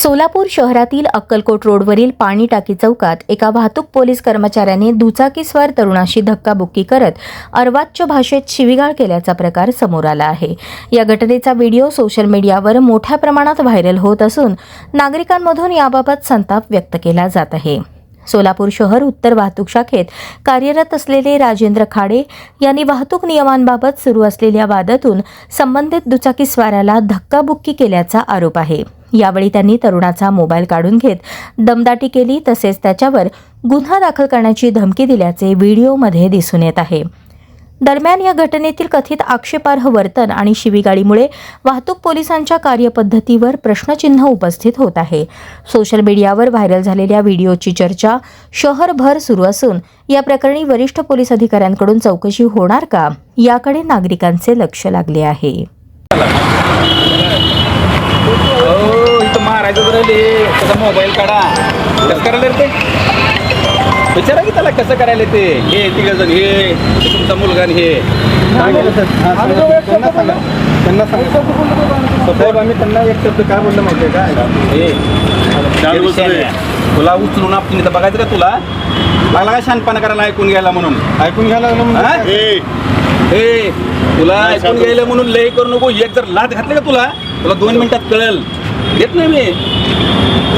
सोलापूर शहरातील अक्कलकोट रोडवरील पाणी टाकी चौकात एका वाहतूक पोलीस कर्मचाऱ्याने दुचाकीस्वार तरुणाशी धक्काबुक्की करत अर्वाच्य भाषेत शिवीगाळ केल्याचा प्रकार समोर आला आहे। या घटनेचा व्हिडिओ सोशल मीडियावर मोठ्या प्रमाणात व्हायरल होत असून नागरिकांमधून याबाबत संताप व्यक्त केला जात आहे। सोलापूर शहर उत्तर वाहतूक शाखेत कार्यरत असलेले राजेंद्र खाडे यांनी वाहतूक नियमांबाबत सुरू असलेल्या वादातून संबंधित दुचाकीस्वाराला धक्काबुक्की केल्याचा आरोप आहे। यावेळी त्यांनी तरुणाचा मोबाईल काढून घेत दमदाटी केली, तसेच त्याच्यावर गुन्हा दाखल करण्याची धमकी दिल्याचे व्हिडिओमध्ये दिसून येत आहे। दरम्यान या घटनेतील कथित आक्षेपार्ह वर्तन आणि शिवीगाळीमुळे वाहतूक पोलिसांच्या कार्यपद्धतीवर प्रश्नचिन्ह उपस्थित होत आहे। सोशल मीडियावर व्हायरल झालेल्या व्हिडिओची चर्चा शहरभर सुरू असून या प्रकरणी वरिष्ठ पोलीस अधिकाऱ्यांकडून चौकशी होणार का, याकडे नागरिकांचे लक्ष लागले आहे। मोबाईल काढा, कसं करायला ते विचारा की त्याला कसं करायला ते हे तिघजण हे तुमचा मुलगा हे त्यांना साहेब आम्ही त्यांना एक शब्द काय बोललं माहिती आहे का, तुला उचलून आपण इथं बघायचं का, तुला लागला काय शानपणा करायला ऐकून घ्यायला म्हणून हे तुला ऐकून घ्यायला म्हणून लय करू नको। एक जर लात घातली का तुला 2 मिनिटात कळेल। घेत नाही मी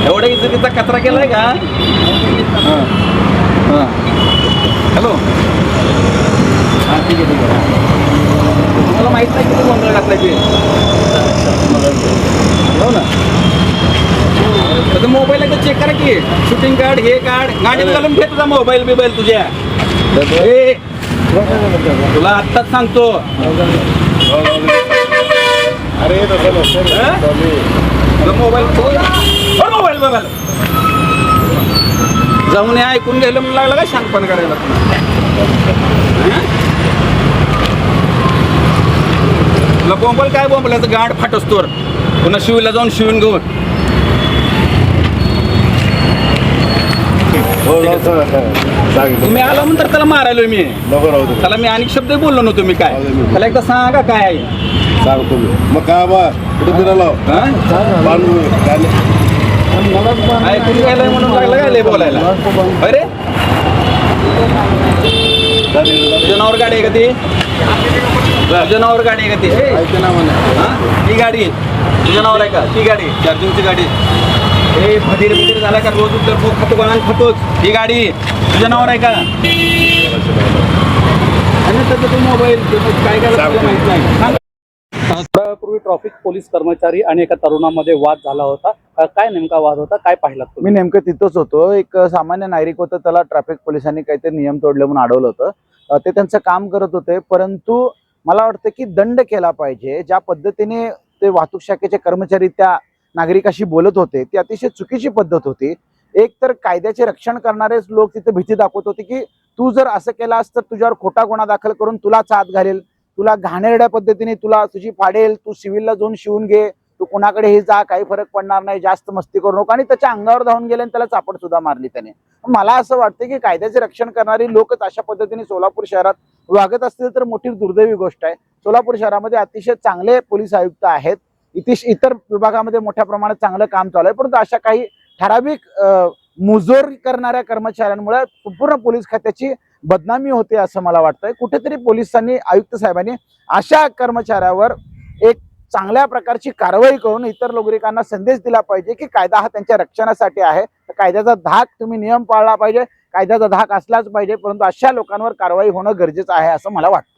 एवढ्या इज्जतीचा कचरा केलाय का। हॅलो, हां ठीक आहे तुम्हाला माहित नाही किती गोंधळ घातलाय ते, हो ना। मोबाईल एकदा चेक करा की, शूटिंग काढ, हे काढ, गाडी घालून घे तुझा मोबाईल बिबाईल तुझ्या। तुला आत्ताच सांगतो, अरे मोबाईल मोबाईल बघायला जाऊन ऐकून घ्यायला म्हणून लागला का शांतपण करायला। तुला बोंबल काय बोंबलाचं गाड फाटस तोर, पुन्हा शिवीला जाऊन शिवून घेऊन तुम्ही आला म्हणून तर त्याला मारायलो मी, त्याला मी अनेक शब्द बोललो नव्हतो मी। काय त्याला एकदा सांगा काय आहे सांगतो मी, मग काय बा कुठे फिरायला ऐकून घ्यायला म्हणून लागलं काय लय बोलायला। अरे तुझ्या नावावर गाडी आहे का ती, तुझ्या नावावर गाडी आहे का ती, ही गाडी तुझ्या नावावर आहे का, ती गाडी चार्जिंगची गाडी, हे भदीर बिदीर झाला का, रोज उतर भूक खातो का खातोच, ही गाडी तुझ्या नावावर आहे का। आणि त्याचं तू मोबाईल काय काय माहित नाही। पूर्वी ट्रॅफिक पोलीस कर्मचारी आणि एका तरुणामध्ये वाद झाला होता, काय नेमका वाद होता, काय पाहिलं तुम्ही? मी नेमकं तिथंच होतो। एक सामान्य नागरिक होतं, त्याला ट्रॅफिक पोलिसांनी काहीतरी नियम तोडले म्हणून अडवलं होतं। ते त्यांचं काम करत होते, परंतु मला वाटतं की दंड केला पाहिजे। ज्या पद्धतीने ते वाहतूक शाखेचे कर्मचारी त्या नागरिकाशी बोलत होते ती अतिशय चुकीची पद्धत होती। एक तर कायद्याचे रक्षण करणारेच लोक तिथे भीती दाखवत होते की तू जर असं केलास तर तुझ्यावर खोटा गुन्हा दाखल करून तुला आत घालेल, तुला घाणेरड्या पद्धतीने तुला तुझी फाडेल, तू सिव्हिलला जाऊन शिवून घे, तू कुणाकडे जा, काही फरक पडणार नाही, जास्त मस्ती करू नको। आणि त्याच्या अंगावर धावून गेले आणि त्याला चापड सुद्धा मारली त्याने। मला असं वाटतं की कायद्याचे रक्षण करणारी लोकच अशा पद्धतीने सोलापूर शहरात वागत असतील तर मोठी दुर्दैवी गोष्ट आहे। सोलापूर शहरामध्ये अतिशय चांगले पोलीस आयुक्त आहेत, इतर विभागामध्ये मोठ्या प्रमाणात चांगलं काम चालू आहे, परंतु अशा काही ठराविक मुजोर करणाऱ्या कर्मचाऱ्यांमुळे संपूर्ण पोलीस खात्याची बदनामी होते असं मला वाटतंय। कुठेतरी पोलिसांनी, आयुक्त साहेबांनी अशा कर्मचाऱ्यावर एक चांगल्या प्रकारची कारवाई करून इतर नागरिकांना संदेश दिला पाहिजे की कायदा हा त्यांच्या रक्षणासाठी आहे। कायद्याचा धाक तुम्ही नियम पाळला पाहिजे, कायद्याचा धाक असलाच पाहिजे, परंतु अशा लोकांवर कारवाई होणं गरजेचं आहे असं मला वाटतं।